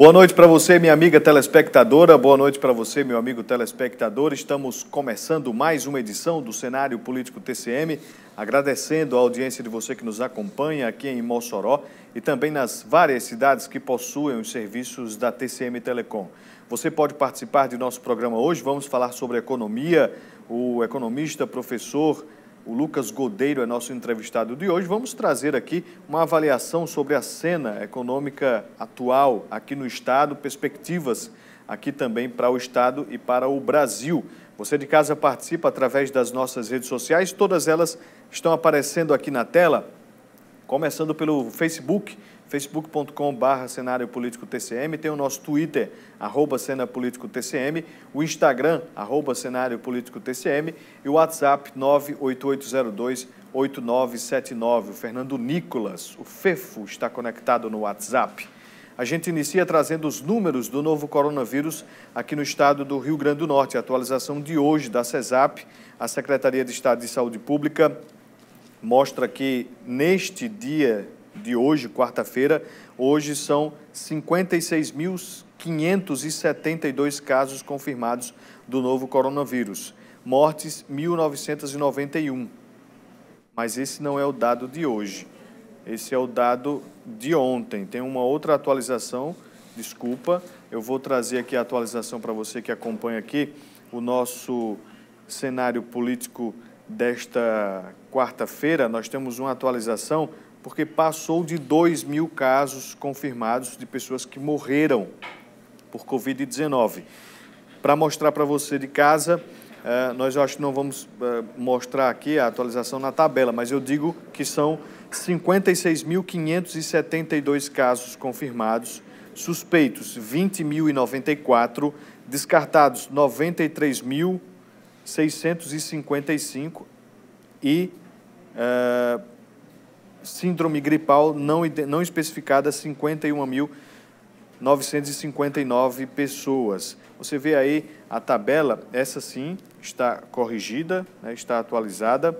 Boa noite para você, minha amiga telespectadora. Boa noite para você, meu amigo telespectador. Estamos começando mais uma edição do Cenário Político TCM, agradecendo a audiência de você que nos acompanha aqui em Mossoró e também nas várias cidades que possuem os serviços da TCM Telecom. Você pode participar de nosso programa hoje. Vamos falar sobre economia. O economista, professor o Lucas Godeiro é nosso entrevistado de hoje. Vamos trazer aqui uma avaliação sobre a cena econômica atual aqui no Estado, perspectivas aqui também para o Estado e para o Brasil. Você de casa participa através das nossas redes sociais, todas elas estão aparecendo aqui na tela, começando pelo Facebook, facebook.com/cenário político TCM, tem o nosso Twitter, @cenapoliticotcm, o Instagram, @cenário político TCM e o WhatsApp 988028979. O Fernando Nicolas, o Fefo, está conectado no WhatsApp. A gente inicia trazendo os números do novo coronavírus aqui no estado do Rio Grande do Norte. A atualização de hoje da CESAP, a Secretaria de Estado de Saúde Pública, mostra que neste dia de hoje, quarta-feira, hoje são 56.572 casos confirmados do novo coronavírus. Mortes, 1.991. Mas esse não é o dado de hoje. Esse é o dado de ontem. Tem uma outra atualização, desculpa. Eu vou trazer aqui a atualização para você que acompanha aqui o nosso cenário político desta quarta-feira. Nós temos uma atualização porque passou de 2.000 casos confirmados de pessoas que morreram por Covid-19. Para mostrar para você de casa, nós acho que não vamos mostrar aqui a atualização na tabela, mas eu digo que são 56.572 casos confirmados, suspeitos 20.094, descartados 93.655 e síndrome gripal não especificada, 51.959 pessoas. Você vê aí a tabela, essa sim está corrigida, né, está atualizada.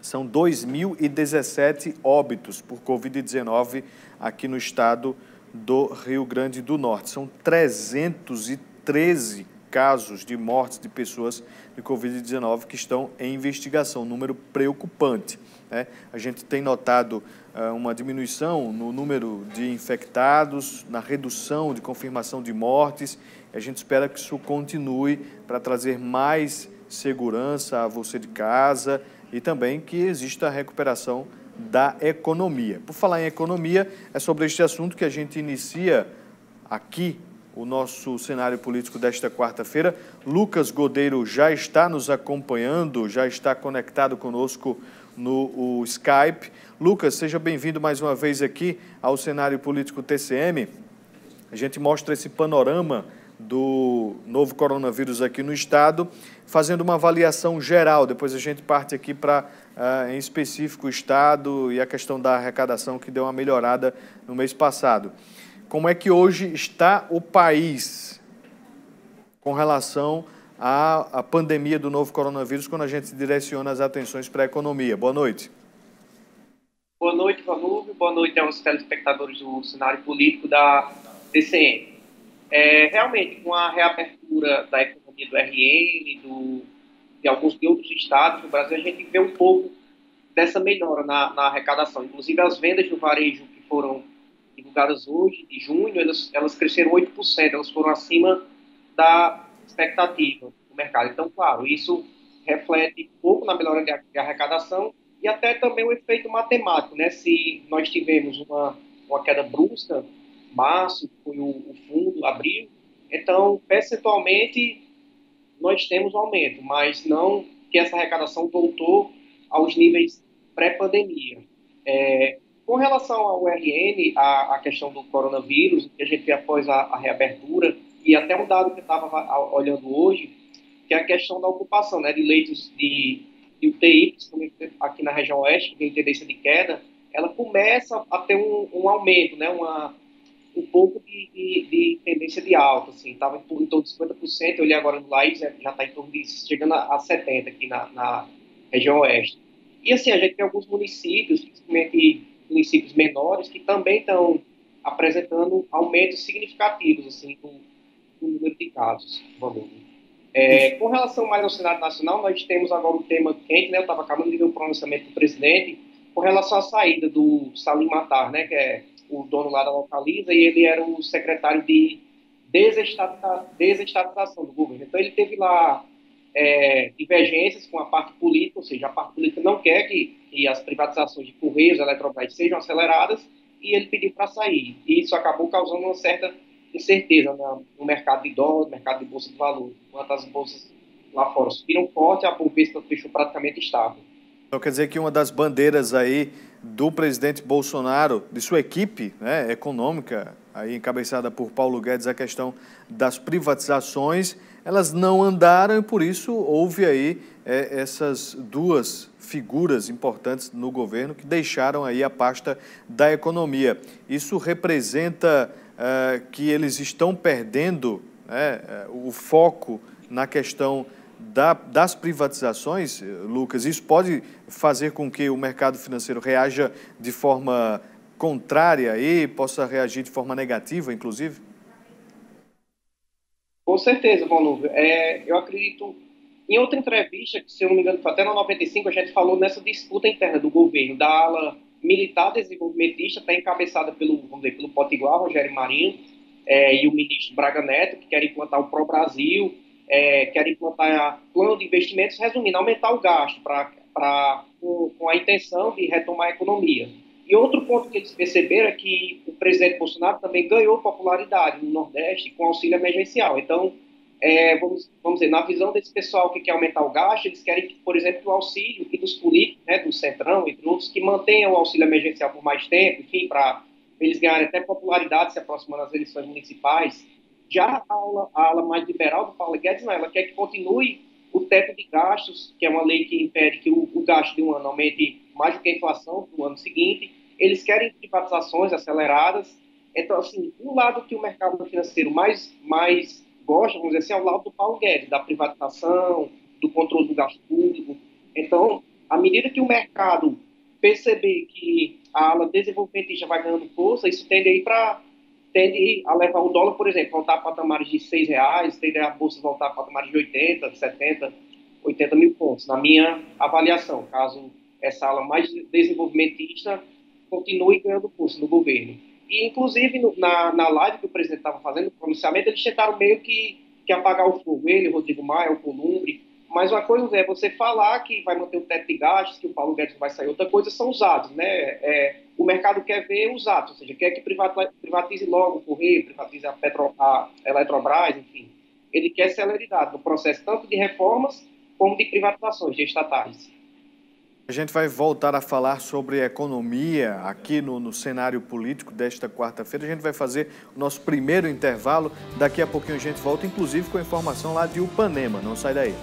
São 2.017 óbitos por Covid-19 aqui no estado do Rio Grande do Norte. São 313 casos de mortes de pessoas de Covid-19 que estão em investigação, um número preocupante. A gente tem notado uma diminuição no número de infectados, na redução de confirmação de mortes. A gente espera que isso continue para trazer mais segurança a você de casa e também que exista a recuperação da economia. Por falar em economia, é sobre este assunto que a gente inicia aqui o nosso cenário político desta quarta-feira. Lucas Godeiro já está nos acompanhando, já está conectado conosco no Skype. Lucas, seja bem-vindo mais uma vez aqui ao cenário político TCM. A gente mostra esse panorama do novo coronavírus aqui no estado, fazendo uma avaliação geral. Depois a gente parte aqui para, em específico, o estado e a questão da arrecadação que deu uma melhorada no mês passado. Como é que hoje está o país com relação à pandemia do novo coronavírus, quando a gente direciona as atenções para a economia? Boa noite. Boa noite, Vanúvio. Boa noite aos telespectadores do cenário político da TCM. Realmente, com a reabertura da economia do RN, de alguns de outros estados do Brasil, a gente vê um pouco dessa melhora na arrecadação. Inclusive, as vendas do varejo que foram divulgadas hoje, de junho, elas cresceram 8%, elas foram acima da expectativa do mercado. Então, claro, isso reflete um pouco na melhora de arrecadação e até também o efeito matemático, né? Se nós tivemos uma queda brusca, março, foi o fundo, abril, então, percentualmente, nós temos um aumento, mas não que essa arrecadação voltou aos níveis pré-pandemia. Com relação ao RN, a questão do coronavírus, que a gente vê após a reabertura, e até um dado que eu estava olhando hoje, que é a questão da ocupação, né, de leitos de UTI, principalmente aqui na região oeste, que tem tendência de queda, ela começa a ter um aumento, né, um pouco de tendência de alta, assim, estava em torno de 50%, eu olhei agora no Laís, já está em torno de, chegando a 70% aqui na região oeste. E assim, a gente tem alguns municípios, principalmente municípios menores, que também estão apresentando aumentos significativos assim, no número de casos. Com relação mais ao Senado Nacional, nós temos agora um tema quente, né? Eu estava acabando de ver o pronunciamento do presidente com relação à saída do Salim Matar, né? Que é o dono lá da Localiza, e ele era o secretário de desestatização do governo. Então ele teve lá divergências com a parte política, ou seja, a parte política não quer que as privatizações de Correios, Eletrobras sejam aceleradas, e ele pediu para sair. E isso acabou causando uma certa incerteza no mercado de dólar, no mercado de bolsa de valores, enquanto as bolsas lá fora subiram forte, a Bovespa fechou praticamente estável. Então quer dizer que uma das bandeiras aí do presidente Bolsonaro, de sua equipe, né, econômica, aí encabeçada por Paulo Guedes, a questão das privatizações, elas não andaram e por isso houve aí essas duas figuras importantes no governo que deixaram aí a pasta da economia. Isso representa que eles estão perdendo o foco na questão das privatizações, Lucas. Isso pode fazer com que o mercado financeiro reaja de forma contrária e possa reagir de forma negativa, inclusive? Com certeza, Valnúvio. Eu acredito, em outra entrevista, que se eu não me engano foi até na 95, a gente falou nessa disputa interna do governo, da ala militar desenvolvimentista, está encabeçada pelo Potiguar, Rogério Marinho, e o ministro Braga Neto, que quer implantar o Pró-Brasil, quer implantar plano de investimentos, resumindo, aumentar o gasto com a intenção de retomar a economia. E outro ponto que eles perceberam é que o presidente Bolsonaro também ganhou popularidade no Nordeste com auxílio emergencial. Então, vamos dizer, na visão desse pessoal que quer aumentar o gasto, eles querem, por exemplo, o auxílio e dos políticos, né, do Centrão, entre outros, que mantenham o auxílio emergencial por mais tempo, enfim, para eles ganharem até popularidade se aproximando das eleições municipais. Já a ala mais liberal do Paulo Guedes, não, ela quer que continue o teto de gastos, que é uma lei que impede que o gasto de um ano aumente mais do que a inflação no ano seguinte. Eles querem privatizações aceleradas. Então, assim, o lado que o mercado financeiro mais gosta, vamos dizer assim, é o lado do Paulo Guedes, da privatização, do controle do gasto público. Então, à medida que o mercado perceber que a ala desenvolvimentista vai ganhando força, isso tende a levar o dólar, por exemplo, voltar a patamares de R$6, tende a bolsa voltar a patamares de 80, 70, 80 mil pontos, na minha avaliação, caso essa ala mais desenvolvimentista continue ganhando força no governo. E, inclusive, na live que o presidente estava fazendo, no pronunciamento, eles tentaram meio que apagar o fogo. Ele, Rodrigo Maia, o Columbre. Mas uma coisa é você falar que vai manter o teto de gastos, que o Paulo Guedes vai sair. Outra coisa são os atos, né? O mercado quer ver os atos, ou seja, quer que privatize logo o Correio, privatize a Eletrobras, enfim. Ele quer celeridade no processo tanto de reformas como de privatizações de estatais. A gente vai voltar a falar sobre economia aqui no cenário político desta quarta-feira. A gente vai fazer o nosso primeiro intervalo. Daqui a pouquinho a gente volta, inclusive com a informação lá de Upanema. Não sai daí.